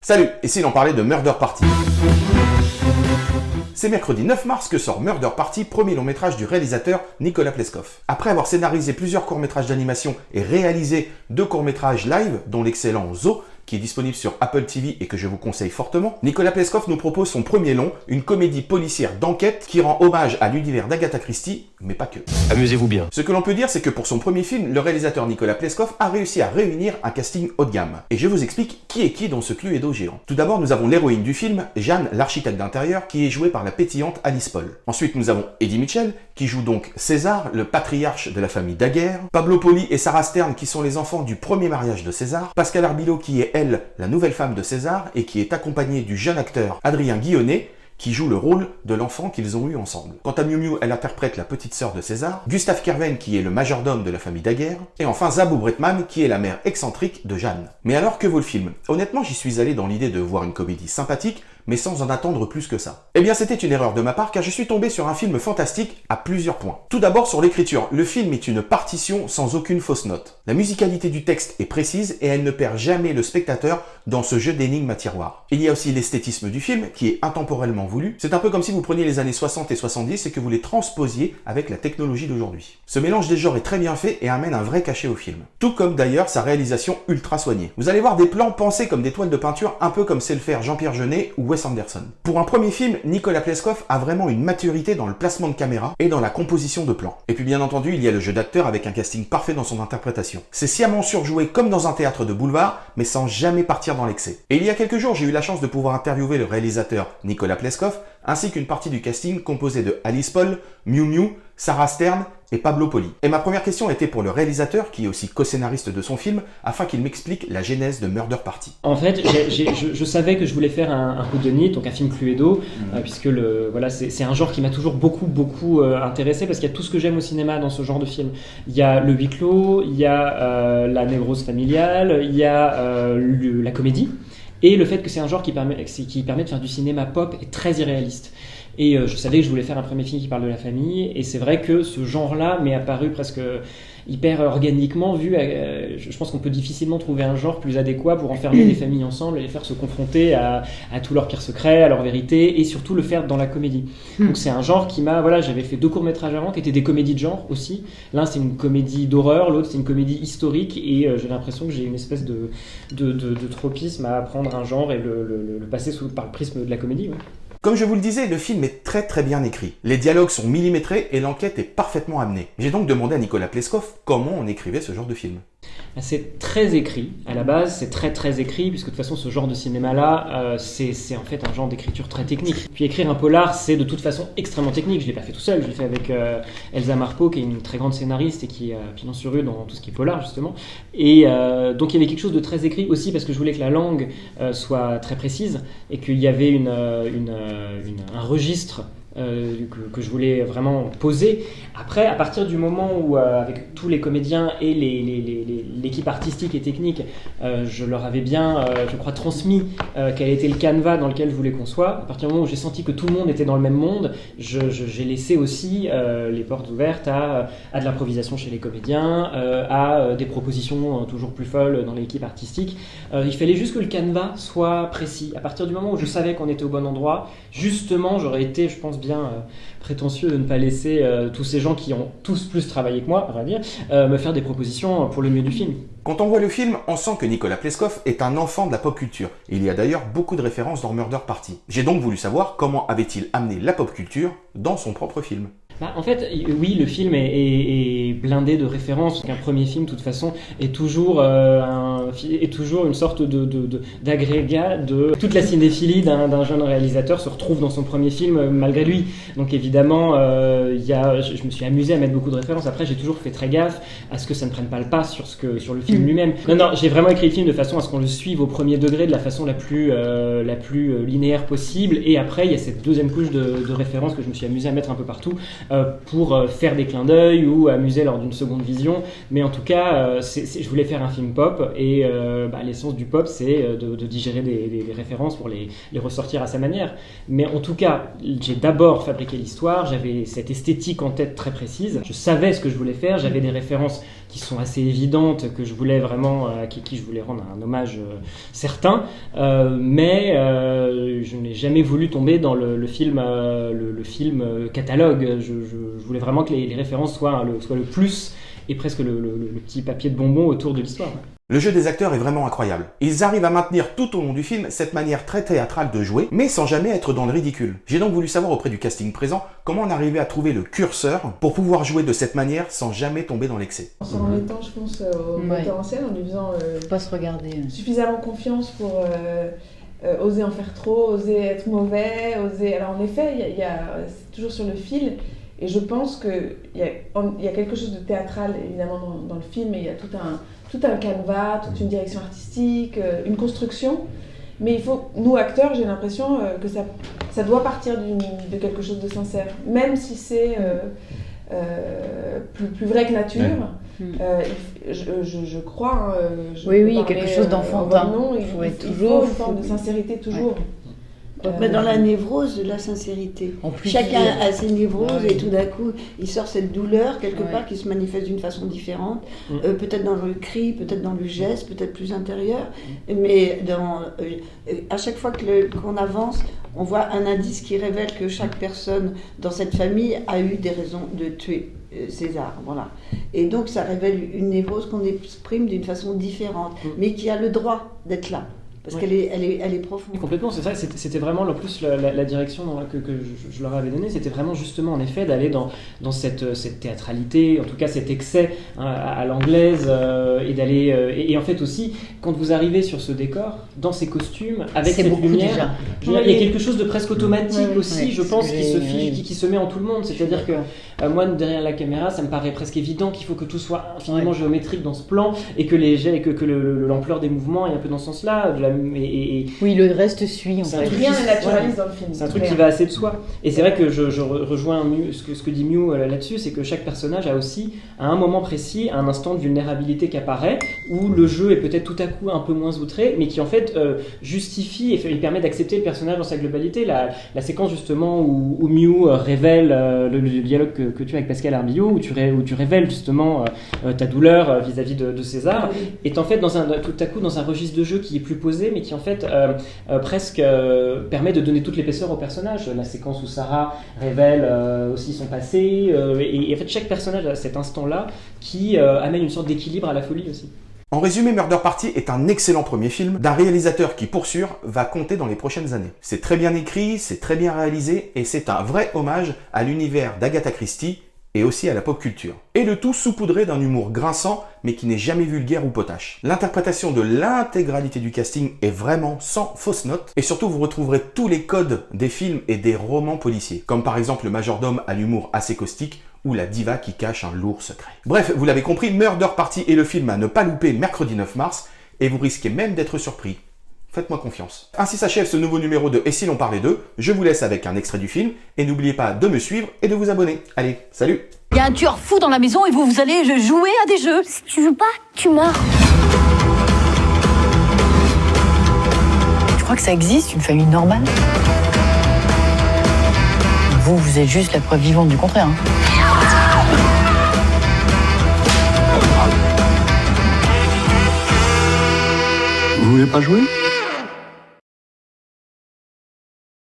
Salut, ici l'on parlait de Murder Party. C'est mercredi 9 mars que sort Murder Party, premier long métrage du réalisateur Nicolas Pleskov. Après avoir scénarisé plusieurs courts-métrages d'animation et réalisé 2 courts-métrages live, dont l'excellent Zo, qui est disponible sur Apple TV et que je vous conseille fortement, Nicolas Pleskov nous propose son premier long, une comédie policière d'enquête qui rend hommage à l'univers d'Agatha Christie, mais pas que. Amusez-vous bien. Ce que l'on peut dire, c'est que pour son premier film, le réalisateur Nicolas Pleskov a réussi à réunir un casting haut de gamme. Et je vous explique qui est qui dans ce Cluedo géant. Tout d'abord, nous avons l'héroïne du film, Jeanne, l'architecte d'intérieur, qui est jouée par la pétillante Alice Paul. Ensuite, nous avons Eddie Mitchell, qui joue donc César, le patriarche de la famille Daguerre, Pablo Poli et Sarah Stern, qui sont les enfants du premier mariage de César, Pascal Arbilo, qui est, elle, la nouvelle femme de César, et qui est accompagnée du jeune acteur Adrien Guillonnet, qui joue le rôle de l'enfant qu'ils ont eu ensemble. Quant à Miu Miu, elle interprète la petite sœur de César, Gustave Kerven, qui est le majordome de la famille Daguerre, et enfin Zabou Bretman, qui est la mère excentrique de Jeanne. Mais alors, que vaut le film? Honnêtement, j'y suis allé dans l'idée de voir une comédie sympathique, mais sans en attendre plus que ça. Eh bien, c'était une erreur de ma part, car je suis tombé sur un film fantastique à plusieurs points. Tout d'abord, sur l'écriture. Le film est une partition sans aucune fausse note. La musicalité du texte est précise et elle ne perd jamais le spectateur dans ce jeu d'énigmes à tiroir. Il y a aussi l'esthétisme du film, qui est intemporellement voulu. C'est un peu comme si vous preniez les années 60 et 70 et que vous les transposiez avec la technologie d'aujourd'hui. Ce mélange des genres est très bien fait et amène un vrai cachet au film. Tout comme d'ailleurs sa réalisation ultra soignée. Vous allez voir des plans pensés comme des toiles de peinture, un peu comme sait le faire Jean-Pierre Jeunet ou Wes Anderson. Pour un premier film, Nicolas Pleskov a vraiment une maturité dans le placement de caméra et dans la composition de plans. Et puis bien entendu, il y a le jeu d'acteur avec un casting parfait dans son interprétation. C'est sciemment surjoué comme dans un théâtre de boulevard, mais sans jamais partir dans l'excès. Et il y a quelques jours, j'ai eu la chance de pouvoir interviewer le réalisateur Nicolas Pleskov, ainsi qu'une partie du casting composée de Alice Paul, Miu Miu, Sarah Stern et Pablo Poli. Et ma première question était pour le réalisateur, qui est aussi co-scénariste de son film, afin qu'il m'explique la genèse de Murder Party. En fait, je savais que je voulais faire un whodunit, donc un film Cluedo, puisque voilà, c'est un genre qui m'a toujours beaucoup intéressé, parce qu'il y a tout ce que j'aime au cinéma dans ce genre de film. Il y a le huis clos, il y a la névrose familiale, il y a la comédie, et le fait que c'est un genre qui permet de faire du cinéma pop et très irréaliste. Et je savais que je voulais faire un premier film qui parle de la famille, et c'est vrai que ce genre-là m'est apparu presque hyper organiquement, vu, je pense qu'on peut difficilement trouver un genre plus adéquat pour enfermer des familles ensemble et les faire se confronter à tous leurs pires secrets, à leur vérité, et surtout le faire dans la comédie. Donc c'est un genre qui m'a, voilà, j'avais fait 2 courts-métrages avant qui étaient des comédies de genre aussi. L'un c'est une comédie d'horreur, l'autre c'est une comédie historique, et j'ai l'impression que j'ai une espèce de tropisme à prendre un genre et le passer par le prisme de la comédie. Ouais. Comme je vous le disais, le film est très bien écrit. Les dialogues sont millimétrés et l'enquête est parfaitement amenée. J'ai donc demandé à Nicolas Pleskov comment on écrivait ce genre de film. C'est très écrit, à la base, c'est très écrit, puisque de toute façon ce genre de cinéma-là, c'est en fait un genre d'écriture très technique. Puis écrire un polar, c'est de toute façon extrêmement technique. Je ne l'ai pas fait tout seul, je l'ai fait avec Elsa Marpeau, qui est une très grande scénariste et qui a pignon sur rue dans tout ce qui est polar, justement. Et donc il y avait quelque chose de très écrit aussi, parce que je voulais que la langue soit très précise, et qu'il y avait un registre que je voulais vraiment poser. Après, à partir du moment où, avec tous les comédiens et l'équipe artistique et technique, je leur avais bien, je crois, transmis quel était le canevas dans lequel je voulais qu'on soit, à partir du moment où j'ai senti que tout le monde était dans le même monde, j'ai laissé aussi les portes ouvertes à de l'improvisation chez les comédiens, à des propositions toujours plus folles dans l'équipe artistique. Il fallait juste que le canevas soit précis. À partir du moment où je savais qu'on était au bon endroit, justement, j'aurais été, je pense, bien prétentieux de ne pas laisser tous ces gens qui ont tous plus travaillé que moi, à vrai dire, me faire des propositions pour le mieux du film. Quand on voit le film, on sent que Nicolas Pleskov est un enfant de la pop culture. Il y a d'ailleurs beaucoup de références dans Murder Party. J'ai donc voulu savoir comment avait-il amené la pop culture dans son propre film. En fait, oui, le film est blindé de références. Un premier film, de toute façon, est toujours une sorte d'agrégat de toute la cinéphilie d'un jeune réalisateur se retrouve dans son premier film malgré lui. Donc évidemment, je me suis amusé à mettre beaucoup de références. Après, j'ai toujours fait très gaffe à ce que ça ne prenne pas le pas sur le film lui-même. Non, j'ai vraiment écrit le film de façon à ce qu'on le suive au premier degré de la façon la plus linéaire possible. Et après, il y a cette deuxième couche de références que je me suis amusé à mettre un peu partout. Pour faire des clins d'œil ou amuser lors d'une seconde vision, mais en tout cas je voulais faire un film pop et Et l'essence du pop, c'est de digérer des références pour les ressortir à sa manière. Mais en tout cas, j'ai d'abord fabriqué l'histoire, j'avais cette esthétique en tête très précise, je savais ce que je voulais faire, j'avais des références qui sont assez évidentes, que je voulais vraiment, à qui je voulais rendre un hommage certain, mais je n'ai jamais voulu tomber dans le film catalogue. Je voulais vraiment que les références soient le plus et presque le petit papier de bonbon autour de l'histoire. Le jeu des acteurs est vraiment incroyable. Ils arrivent à maintenir tout au long du film cette manière très théâtrale de jouer, mais sans jamais être dans le ridicule. J'ai donc voulu savoir auprès du casting présent comment on arrivait à trouver le curseur pour pouvoir jouer de cette manière sans jamais tomber dans l'excès. En se remettant, je pense, au metteur en scène, en lui faisant pas se regarder. Suffisamment confiance pour oser en faire trop, oser être mauvais, oser... Alors en effet, c'est toujours sur le fil. Et je pense qu'il y a quelque chose de théâtral, évidemment, dans le film, et il y a tout un canevas, toute une direction artistique, une construction. Mais il faut, nous acteurs, j'ai l'impression que ça doit partir de quelque chose de sincère. Même si c'est plus vrai que nature, je crois... oui, il y a quelque chose d'enfantin. Il faut une forme de sincérité, toujours. Ouais. Mais dans la névrose, la sincérité. Chacun a ses névroses et tout d'un coup, il sort cette douleur quelque part qui se manifeste d'une façon différente, peut-être dans le cri, peut-être dans le geste, peut-être plus intérieur. Mais à chaque fois qu'on avance, on voit un indice qui révèle que chaque personne dans cette famille a eu des raisons de tuer César. Voilà. Et donc ça révèle une névrose qu'on exprime d'une façon différente, mais qui a le droit d'être là. Parce qu'elle est profonde. Complètement, c'est ça. C'était vraiment, en plus, la direction que je leur avais donnée, c'était vraiment justement, en effet, d'aller dans cette théâtralité, en tout cas cet excès à l'anglaise, et d'aller... et en fait aussi, quand vous arrivez sur ce décor, dans ces costumes, avec cette lumière, il y a quelque chose de presque automatique aussi, je pense, qui se met en tout le monde. C'est-à-dire que moi, derrière la caméra, ça me paraît presque évident qu'il faut que tout soit infiniment géométrique dans ce plan, et que l'ampleur des mouvements est un peu dans ce sens-là. Oui, le reste suit. Rien n'est naturaliste dans le film. C'est un truc qui va assez de soi. Et c'est vrai que je rejoins ce que dit Mew là-dessus, c'est que chaque personnage a aussi, à un moment précis, un instant de vulnérabilité qui apparaît, où le jeu est peut-être tout à coup un peu moins outré, mais qui en fait justifie et permet d'accepter le personnage dans sa globalité. La séquence justement où Mew révèle le dialogue que tu as avec Pascal Arbillot, où tu révèles justement ta douleur vis-à-vis de César, est en fait tout à coup dans un registre de jeu qui est plus posé, mais qui en fait presque permet de donner toute l'épaisseur au personnage. La séquence où Sarah révèle aussi son passé, et en fait chaque personnage a cet instant-là qui amène une sorte d'équilibre à la folie aussi. En résumé, Murder Party est un excellent premier film d'un réalisateur qui, pour sûr, va compter dans les prochaines années. C'est très bien écrit, c'est très bien réalisé, et c'est un vrai hommage à l'univers d'Agatha Christie et aussi à la pop culture. Et le tout saupoudré d'un humour grinçant, mais qui n'est jamais vulgaire ou potache. L'interprétation de l'intégralité du casting est vraiment sans fausse note, et surtout vous retrouverez tous les codes des films et des romans policiers, comme par exemple le majordome à l'humour assez caustique, ou la diva qui cache un lourd secret. Bref, vous l'avez compris, Murder Party est le film à ne pas louper mercredi 9 mars, et vous risquez même d'être surpris. Faites-moi confiance. Ainsi s'achève ce nouveau numéro de Et si l'on parlait d'eux. Je vous laisse avec un extrait du film, et n'oubliez pas de me suivre et de vous abonner. Allez, salut! Il y a un tueur fou dans la maison et vous allez jouer à des jeux. Si tu joues pas, tu meurs. Tu crois que ça existe, une famille normale? Vous êtes juste la preuve vivante du contraire. Vous voulez pas jouer ?